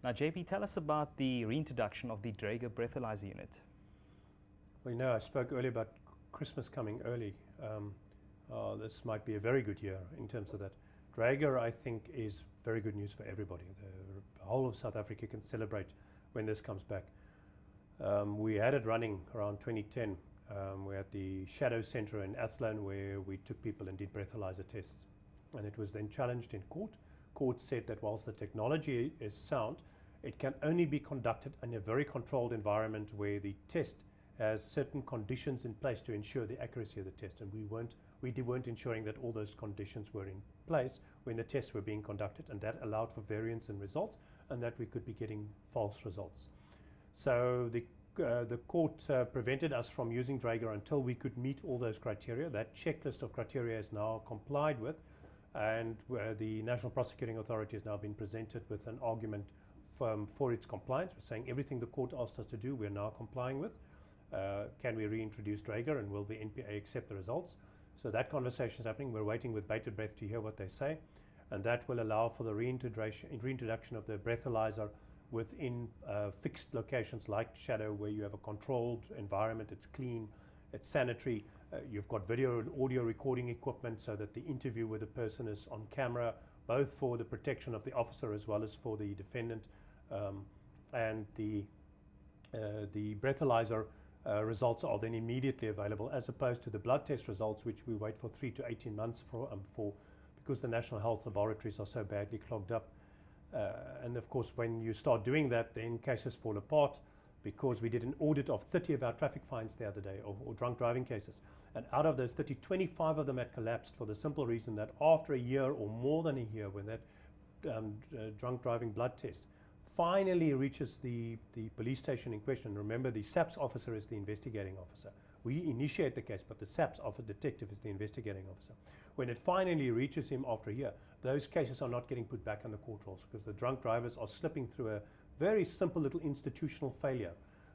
Now, JP, tell us about the reintroduction of the Draeger Breathalyzer unit. Well, you know, I spoke earlier about Christmas coming early. This might be a very good year in terms of that. Draeger, I think, is very good news for everybody. The whole of South Africa can celebrate when this comes back. We had it running around 2010. We had the Shadow Centre in Athlone where we took people and did breathalyzer tests. And it was then challenged in court. Court said that whilst the technology is sound, it can only be conducted in a very controlled environment where the test has certain conditions in place to ensure the accuracy of the test. And we weren't ensuring that all those conditions were in place when the tests were being conducted, and that allowed for variance in results and that we could be getting false results. So the court prevented us from using Draeger until we could meet all those criteria. That checklist of criteria is now complied with, and the National Prosecuting Authority has now been presented with an argument for its compliance. We're saying everything the court asked us to do, we're now complying with. Can we reintroduce Draeger, and will the NPA accept the results? So that conversation is happening. We're waiting with bated breath to hear what they say, and that will allow for the reintroduction of the breathalyzer within fixed locations like Shadow, where you have a controlled environment, it's clean, it's sanitary, you've got video and audio recording equipment so that the interview with the person is on camera, both for the protection of the officer as well as for the defendant. And the breathalyzer results are then immediately available, as opposed to the blood test results, which we wait for 3 to 18 months for because the National Health laboratories are so badly clogged up. And of course, when you start doing that, then cases fall apart, because we did an audit of 30 of our traffic fines the other day, or drunk driving cases. And out of those 30, 25 of them had collapsed for the simple reason that after a year or more than a year, when that drunk driving blood test finally reaches the police station in question. Remember, the SAPS officer is the investigating officer. We initiate the case, but the SAPS detective is the investigating officer. When it finally reaches him after a year, those cases are not getting put back on the court rolls, because the drunk drivers are slipping through a very simple little institutional failure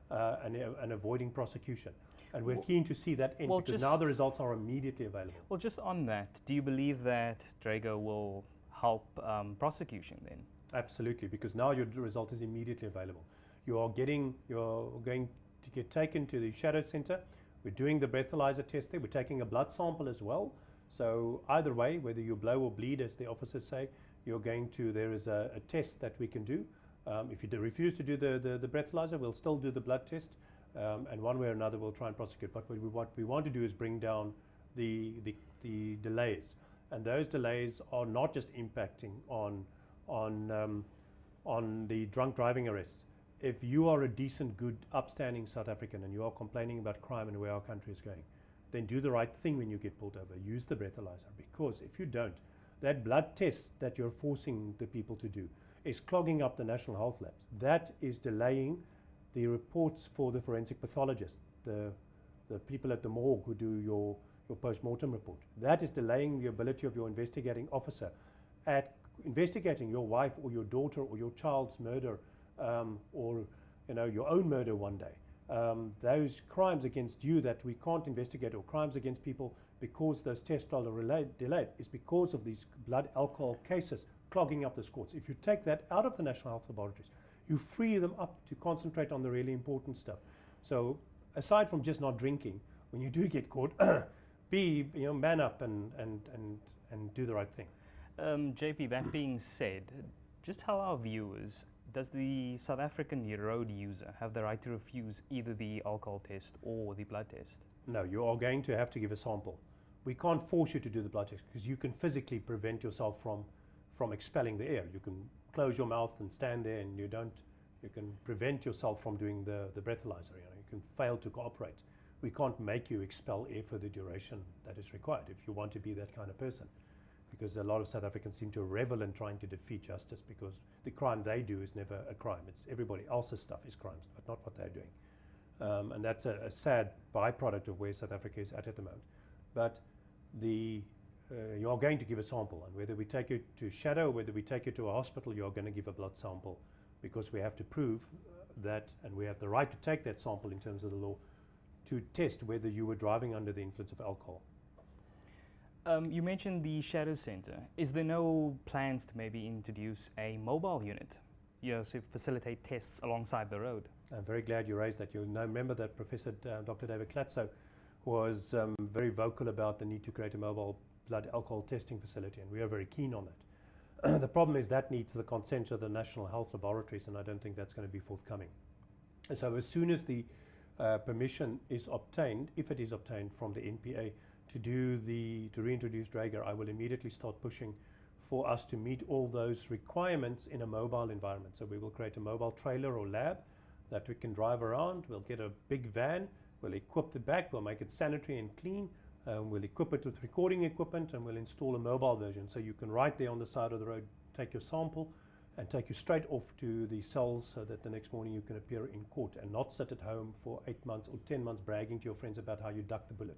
and avoiding prosecution. And we're keen to see that end, because now the results are immediately available. Well, just on that, do you believe that Draeger will help prosecution then? Absolutely, because now your result is immediately available. You're going to get taken to the Shadow Centre. We're doing the breathalyzer test there. We're taking a blood sample as well. So either way, whether you blow or bleed, as the officers say, there is a test that we can do. If you refuse to do the breathalyzer, we'll still do the blood test. And one way or another, we'll try and prosecute. But what we want to do is bring down the delays. And those delays are not just impacting on the drunk driving arrests. If you are a decent, good, upstanding South African and you are complaining about crime and where our country is going, then do the right thing when you get pulled over. Use the breathalyzer, because if you don't, that blood test that you're forcing the people to do is clogging up the National Health labs. That is delaying the reports for the forensic pathologists, the people at the morgue who do your post-mortem report. That is delaying the ability of your investigating officer at investigating your wife or your daughter or your child's murder, or your own murder one day. Those crimes against you that we can't investigate, or crimes against people because those tests are delayed, is because of these blood alcohol cases clogging up the courts. If you take that out of the National Health laboratories, you free them up to concentrate on the really important stuff. So aside from just not drinking, when you do get caught, man up and do the right thing. JP, that being said, just tell our viewers, does the South African road user have the right to refuse either the alcohol test or the blood test? No, you are going to have to give a sample. We can't force you to do the blood test, because you can physically prevent yourself from expelling the air. You can close your mouth and stand there, and you can prevent yourself from doing the breathalyzer. You can fail to cooperate. We can't make you expel air for the duration that is required if you want to be that kind of person. Because a lot of South Africans seem to revel in trying to defeat justice, because the crime they do is never a crime. It's everybody else's stuff is crimes, but not what they're doing. And that's a sad byproduct of where South Africa is at the moment. But you are going to give a sample, and whether we take you to Shadow, whether we take you to a hospital, you are going to give a blood sample, because we have to prove that, and we have the right to take that sample in terms of the law, to test whether you were driving under the influence of alcohol. You mentioned the Shadow Centre. Is there no plans to maybe introduce a mobile unit? so facilitate tests alongside the road. I'm very glad you raised that. You'll know, remember that Professor Dr. David Klatzo was very vocal about the need to create a mobile blood alcohol testing facility, and we are very keen on that. The problem is that needs the consent of the National Health Laboratories, and I don't think that's going to be forthcoming. And so as soon as the permission is obtained, if it is obtained from the NPA to reintroduce Draeger, I will immediately start pushing for us to meet all those requirements in a mobile environment. So we will create a mobile trailer or lab that we can drive around. We'll get a big van, we'll equip the back, we'll make it sanitary and clean, we'll equip it with recording equipment, and we'll install a mobile version. So you can right there on the side of the road take your sample and take you straight off to the cells, so that the next morning you can appear in court and not sit at home for 8 months or 10 months bragging to your friends about how you ducked the bullet.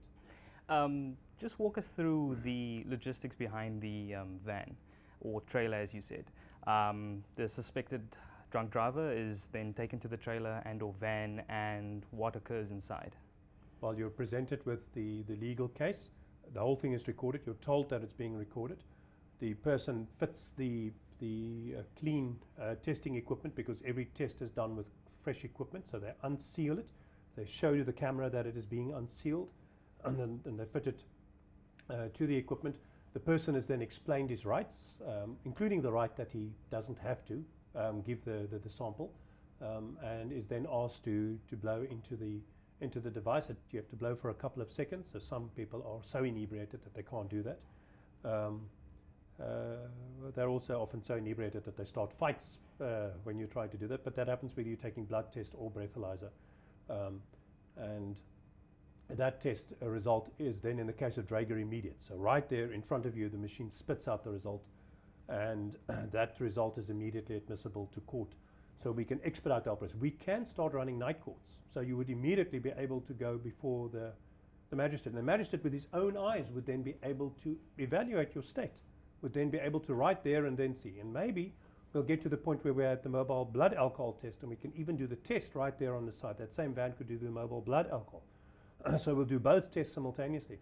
Just walk us through the logistics behind the van or trailer, as you said. The suspected drunk driver is then taken to the trailer and or van, and what occurs inside? Well, you're presented with the legal case. The whole thing is recorded. You're told that it's being recorded. The person fits the clean testing equipment, because every test is done with fresh equipment. So they unseal it. They show you the camera that it is being unsealed, and then they fit it to the equipment. The person is then explained his rights, including the right that he doesn't have to give the sample, and is then asked to blow into the device. You have to blow for a couple of seconds. So some people are so inebriated that they can't do that. They're also often so inebriated that they start fights when you try to do that, but that happens whether you're taking blood test or breathalyzer. And that test result is then, in the case of Draeger, immediate. So right there in front of you, the machine spits out the result, and that result is immediately admissible to court. So we can expedite our process. We can start running night courts. So you would immediately be able to go before the magistrate. And the magistrate, with his own eyes, would then be able to evaluate your state, would then be able to right there and then see. And maybe we'll get to the point where we're at the mobile blood alcohol test, and we can even do the test right there on the site. That same van could do the mobile blood alcohol. So we'll do both tests simultaneously.